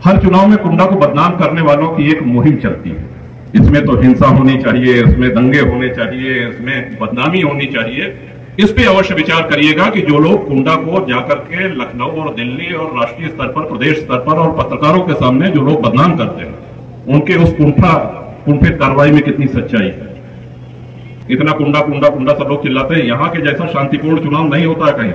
हर चुनाव में कुंडा को बदनाम करने वालों की एक मुहिम चलती है। इसमें तो हिंसा होनी चाहिए, इसमें दंगे होने चाहिए, इसमें बदनामी होनी चाहिए। इस पे अवश्य विचार करिएगा कि जो लोग कुंडा को जाकर के लखनऊ और दिल्ली और राष्ट्रीय स्तर पर, प्रदेश स्तर पर और पत्रकारों के सामने जो लोग बदनाम करते हैं, उनके उस कुंठित कार्रवाई में कितनी सच्चाई है। इतना कुंडा कुंडा कुंडा सब लोग चिल्लाते हैं। यहां के जैसा शांतिपूर्ण चुनाव नहीं होता है कहीं।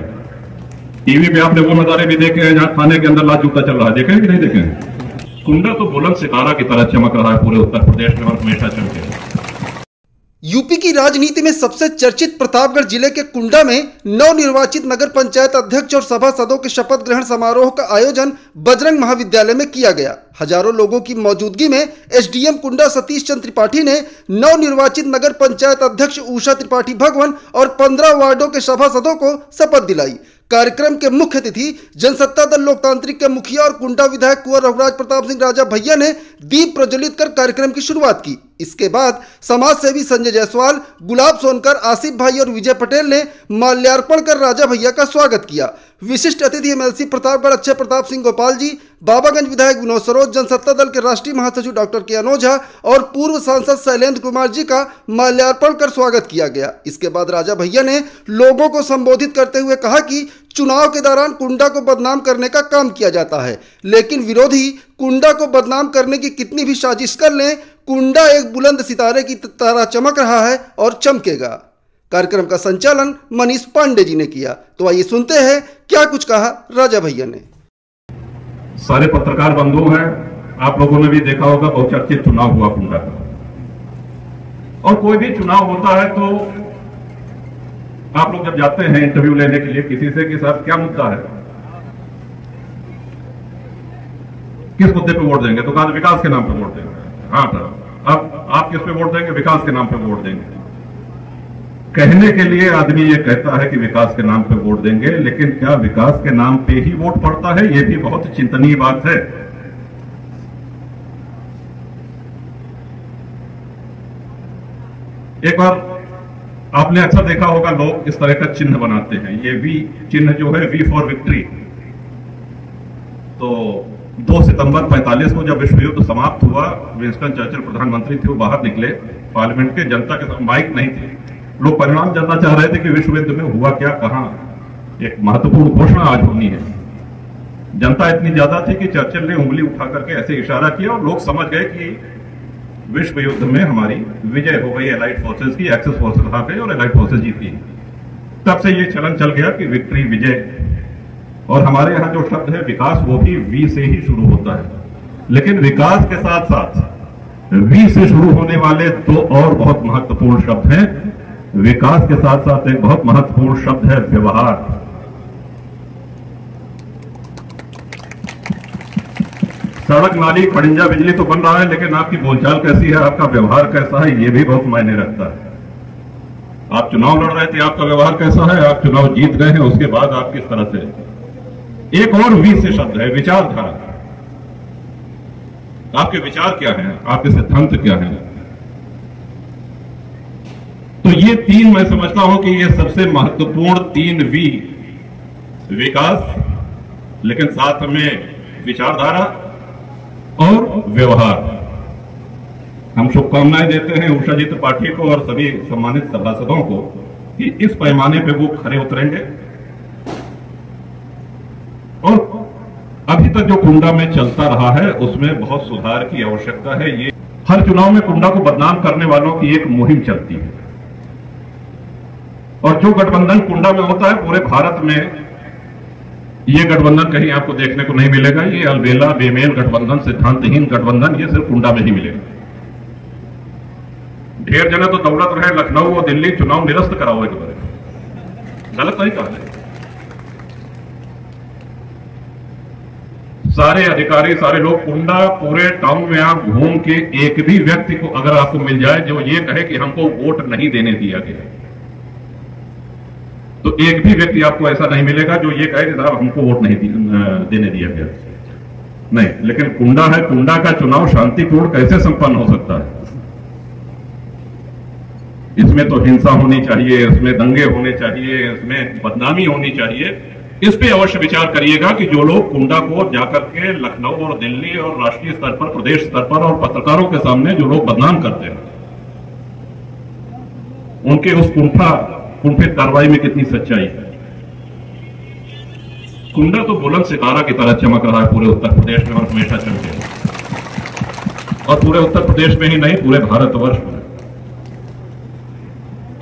टीवी पे आपने वो नजारे भी देखे हैं जहां थाने के अंदर लात जूता चल रहा है, देखे कि नहीं देखे हैं? कुंडा तो बुलंद सितारा की तरह चमक रहा है पूरे उत्तर प्रदेश में और हमेशा चमके। यूपी की राजनीति में सबसे चर्चित प्रतापगढ़ जिले के कुंडा में नवनिर्वाचित नगर पंचायत अध्यक्ष और सभासदों के शपथ ग्रहण समारोह का आयोजन बजरंग महाविद्यालय में किया गया। हजारों लोगों की मौजूदगी में एसडीएम कुंडा सतीश चंद्र त्रिपाठी ने नवनिर्वाचित नगर पंचायत अध्यक्ष उषा त्रिपाठी भगवन और 15 वार्डों के सभासदों को शपथ दिलाई। कार्यक्रम के मुख्य अतिथि जनसत्ता दल लोकतांत्रिक के मुखिया और कुंडा विधायक कुंवर रघुराज प्रताप सिंह राजा भैया ने दीप प्रज्वलित कर कार्यक्रम की शुरुआत की। इसके बाद समाज सेवी संजय जायसवाल, गुलाब सोनकर, आसिफ भाई और विजय पटेल ने माल्यार्पण कर राजा भैया का स्वागत किया। विशिष्ट अतिथि एमएलसी प्रतापगढ़ अक्षय प्रताप सिंह गोपाल जी, बाबागंज विधायक विनोद सरोज, जनसत्ता दल के राष्ट्रीय महासचिव डॉक्टर के अनोज झा और पूर्व सांसद शैलेंद्र कुमार जी का माल्यार्पण कर स्वागत किया गया। इसके बाद राजा भैया ने लोगों को संबोधित करते हुए कहा कि चुनाव के दौरान कुंडा को बदनाम करने का काम किया जाता है, लेकिन विरोधी कुंडा को बदनाम करने की कितनी भी साजिश कर लें, कुंडा एक बुलंद सितारे की तरह चमक रहा है और चमकेगा। कार्यक्रम का संचालन मनीष पांडे जी ने किया। तो आइए सुनते हैं क्या कुछ कहा राजा भैया ने। सारे पत्रकार बंधु हैं, आप लोगों ने भी देखा होगा बहुचर्चित चुनाव हुआ कुंडा का। और कोई भी चुनाव होता है तो आप लोग जब जाते हैं इंटरव्यू लेने के लिए किसी से कि साहब क्या मुद्दा है, किस मुद्दे पे वोट देंगे, तो कहा विकास के नाम पे वोट देंगे। हाँ सर, अब आप किस पे वोट देंगे? विकास के नाम पे वोट देंगे। कहने के लिए आदमी ये कहता है कि विकास के नाम पे वोट देंगे, लेकिन क्या विकास के नाम पे ही वोट पड़ता है? ये भी बहुत चिंतनीय बात है। एक बार आपने अक्सर देखा होगा लोग इस तरह का चिन्ह बनाते हैं। ये वी चिन्ह जो है, वी फॉर विक्ट्री। तो 2 सितंबर 45 को जब विश्व युद्ध समाप्त हुआ, विंस्टन चर्चिल प्रधानमंत्री थे, वो बाहर निकले पार्लियामेंट के, जनता के साथ माइक नहीं थे, लोग परिणाम जानना चाह रहे थे कि विश्व युद्ध में हुआ क्या, कहां। एक महत्वपूर्ण घोषणा आज होनी है। जनता इतनी ज्यादा थी कि चर्चिल ने उंगली उठा करके ऐसे इशारा किया और लोग समझ गए कि विश्व युद्ध में हमारी विजय हो गई, एलाइड फोर्सेस की, एक्सेस फोर्सेस हार गई और एलाइड फोर्सेस जीती। तब से ये चलन चल गया कि विक्ट्री, विजय। और हमारे यहां जो शब्द है विकास, वो भी वी से ही शुरू होता है। लेकिन विकास के साथ साथ वी से शुरू होने वाले 2 और बहुत महत्वपूर्ण शब्द हैं। विकास के साथ साथ एक बहुत महत्वपूर्ण शब्द है व्यवहार। सड़क, नाली, खड़िंजा, बिजली तो बन रहा है, लेकिन आपकी बोलचाल कैसी है, आपका व्यवहार कैसा है, ये भी बहुत मायने रखता है। आप चुनाव लड़ रहे थे, आपका व्यवहार कैसा है, आप चुनाव जीत गए हैं, उसके बाद आप किस तरह से। एक और वी से शब्द है विचारधारा। आपके विचार क्या हैं, आपके सिद्धांत क्या हैं। तो ये 3 मैं समझता हूं कि ये सबसे महत्वपूर्ण 3 वी, विकास, लेकिन साथ में विचारधारा और व्यवहार। हम शुभकामनाएं देते हैं उषा जी त्रिपाठी को और सभी सम्मानित सभासदों को कि इस पैमाने पे वो खरे उतरेंगे। और अभी तक जो कुंडा में चलता रहा है उसमें बहुत सुधार की आवश्यकता है। ये हर चुनाव में कुंडा को बदनाम करने वालों की एक मुहिम चलती है। और जो गठबंधन कुंडा में होता है, पूरे भारत में ये गठबंधन कहीं आपको देखने को नहीं मिलेगा। ये अलबेला, बेमेल गठबंधन, सिद्धांतहीन गठबंधन, ये सिर्फ कुंडा में ही मिलेगा। ढेर जने तो दौलत रहे लखनऊ और दिल्ली, चुनाव निरस्त कराओ एक बार, गलत नहीं कहा। सारे अधिकारी, सारे लोग कुंडा पूरे टाउन में आप घूम के एक भी व्यक्ति को अगर आपको मिल जाए जो ये कहे कि हमको वोट नहीं देने दिया गया, तो एक भी व्यक्ति आपको ऐसा नहीं मिलेगा जो ये कहे कि साहब हमको वोट नहीं देने दिया गया। नहीं, लेकिन कुंडा है, कुंडा का चुनाव शांतिपूर्ण कैसे संपन्न हो सकता है? इसमें तो हिंसा होनी चाहिए, इसमें दंगे होने चाहिए, इसमें बदनामी होनी चाहिए। इस पे अवश्य विचार करिएगा कि जो लोग कुंडा को जाकर के लखनऊ और दिल्ली और राष्ट्रीय स्तर पर, प्रदेश स्तर पर और पत्रकारों के सामने जो लोग बदनाम करते हैं, उनके उस कुंठित कार्रवाई में कितनी सच्चाई है। कुंडा तो बुलंद सितारा की तरह चमक रहा है पूरे उत्तर प्रदेश में और हमेशा चमके, और पूरे उत्तर प्रदेश में ही नहीं, पूरे भारतवर्ष में।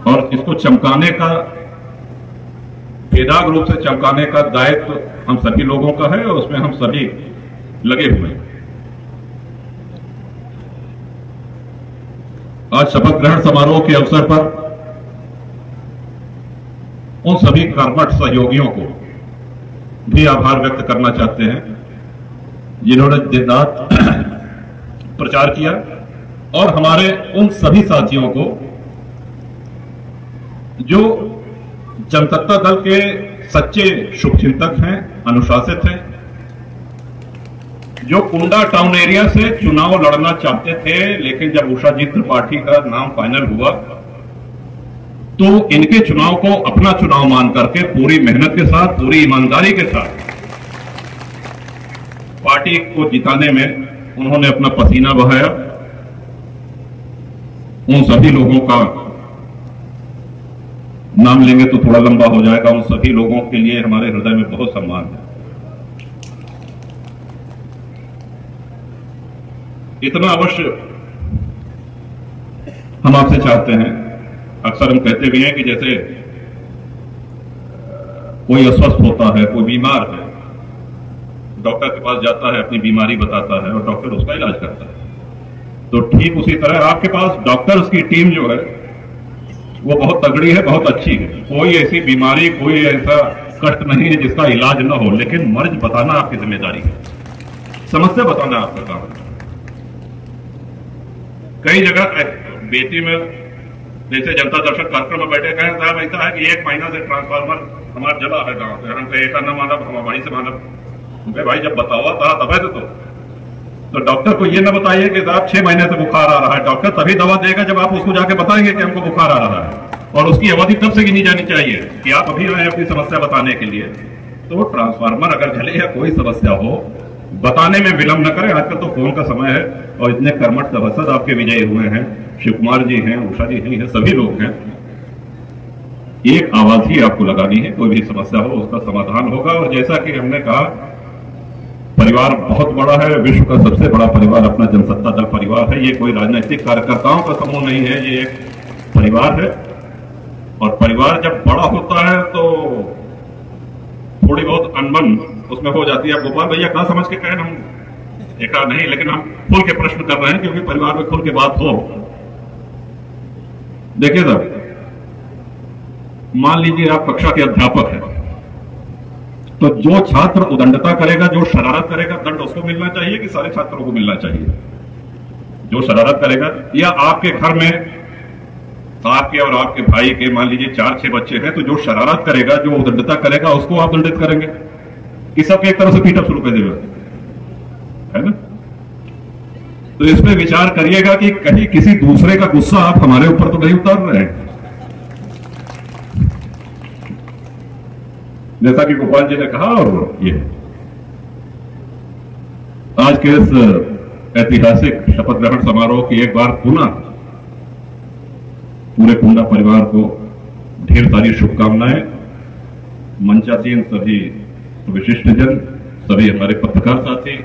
और इसको चमकाने का, बेदाग रूप से चमकाने का दायित्व हम सभी लोगों का है और उसमें हम सभी लगे हुए हैं। आज शपथ ग्रहण समारोह के अवसर पर उन सभी कर्मठ सहयोगियों को भी आभार व्यक्त करना चाहते हैं जिन्होंने दिन रात प्रचार किया, और हमारे उन सभी साथियों को जो जनसत्ता दल के सच्चे शुभचिंतक हैं, अनुशासित हैं, जो कुंडा टाउन एरिया से चुनाव लड़ना चाहते थे, लेकिन जब उषाजी त्रिपाठी का नाम फाइनल हुआ तो इनके चुनाव को अपना चुनाव मान करके पूरी मेहनत के साथ, पूरी ईमानदारी के साथ पार्टी को जिताने में उन्होंने अपना पसीना बहाया। उन सभी लोगों का नाम लेंगे तो थोड़ा लंबा हो जाएगा। उन सभी लोगों के लिए हमारे हृदय में बहुत सम्मान है। इतना अवश्य हम आपसे चाहते हैं। अक्सर हम कहते भी हैं कि जैसे कोई अस्वस्थ होता है, कोई बीमार है, डॉक्टर के पास जाता है, अपनी बीमारी बताता है और डॉक्टर उसका इलाज करता है, तो ठीक उसी तरह आपके पास डॉक्टर्स की टीम जो है वो बहुत तगड़ी है, बहुत अच्छी है। कोई ऐसी बीमारी, कोई ऐसा कष्ट नहीं है जिसका इलाज ना हो, लेकिन मर्ज बताना आपकी जिम्मेदारी है, समस्या बताना आपका काम है। कई जगह बेटी में जैसे जनता दर्शक कार्यक्रम में बैठे कहें साहब ऐसा है कि 1 महीना से ट्रांसफार्मर हमारा जला है गांव से, हम ऐसा न मानव, हम वहीं से मानव। भाई जब बताओ तब तो डॉक्टर को ये ना बताइए कि साहब 6 महीने से बुखार आ रहा है। डॉक्टर तभी दवा देगा जब आप उसको जाके बताएंगे कि हमको बुखार आ रहा है, और उसकी अवधि तब से गिनी जानी चाहिए कि आप अभी आए अपनी समस्या बताने के लिए। तो ट्रांसफार्मर अगर जले या कोई समस्या हो, बताने में विलंब न करें। आजकल तो फोन का समय है और इतने कर्मठ सभासद आपके विजयी हुए हैं, शिव कुमार जी हैं, उषा जी हैं, सभी लोग हैं। एक आवाज ही आपको लगानी है, कोई भी समस्या हो उसका समाधान होगा। और जैसा कि हमने कहा, परिवार बहुत बड़ा है, विश्व का सबसे बड़ा परिवार अपना जनसत्ता दल परिवार है। ये कोई राजनीतिक कार्यकर्ताओं का समूह नहीं है, ये एक परिवार है। और परिवार जब बड़ा होता है तो थोड़ी बहुत अनबन उसमें हो जाती है। गोपाल भैया कहा समझ के कहें, हम एक नहीं, लेकिन हम खुल के प्रश्न कर रहे हैं क्योंकि परिवार में खुल के बात हो। देखिए सर, मान लीजिए आप कक्षा के अध्यापक हैं, तो जो छात्र उदंडता करेगा, जो शरारत करेगा, दंड उसको मिलना चाहिए कि सारे छात्रों को मिलना चाहिए? जो शरारत करेगा, या आपके घर में आपके और आपके भाई के मान लीजिए 4-6 बच्चे हैं, तो जो शरारत करेगा, जो उदंडता करेगा, उसको आप दंडित करेंगे कि सबके एक तरह से पीटअप शुरू कर देगा, है ना? तो इसमें विचार करिएगा कि कहीं किसी दूसरे का गुस्सा आप हमारे ऊपर तो नहीं उतार रहे हैं। जैसा कि गोपाल जी ने कहा, और ये आज के इस ऐतिहासिक शपथ ग्रहण समारोह की एक बार पुनः पूरे कुंडा परिवार को ढेर सारी शुभकामनाएं। मंचासीन सभी विशिष्ट जन, सभी हमारे पत्रकार साथी,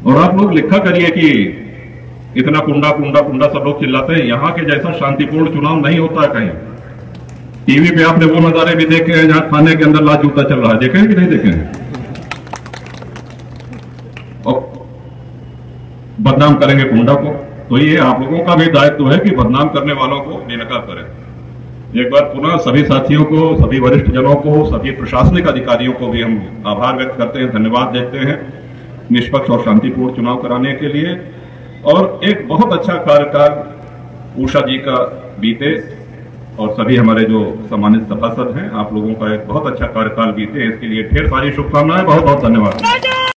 और आप लोग लिखा करिए कि इतना कुंडा कुंडा कुंडा सब लोग चिल्लाते हैं। यहां के जैसा शांतिपूर्ण चुनाव नहीं होता है कहीं। टीवी पे आपने वो नजारे भी देखे हैं जहां थाने के अंदर लात जूता चल रहा है, देखे हैं कि नहीं देखे हैं? और बदनाम करेंगे कुंडा को, तो ये आप लोगों का भी दायित्व है कि बदनाम करने वालों को बेनकाब करें। एक बार पुनः सभी साथियों को, सभी वरिष्ठ जनों को, सभी प्रशासनिक अधिकारियों को भी हम आभार व्यक्त करते हैं, धन्यवाद देते हैं निष्पक्ष और शांतिपूर्ण चुनाव कराने के लिए। और एक बहुत अच्छा कार्यकाल उषा जी का बीते, और सभी हमारे जो सम्मानित सभासद हैं, आप लोगों का एक बहुत अच्छा कार्यकाल बीते, इसके लिए ढेर सारी शुभकामनाएं। बहुत बहुत धन्यवाद।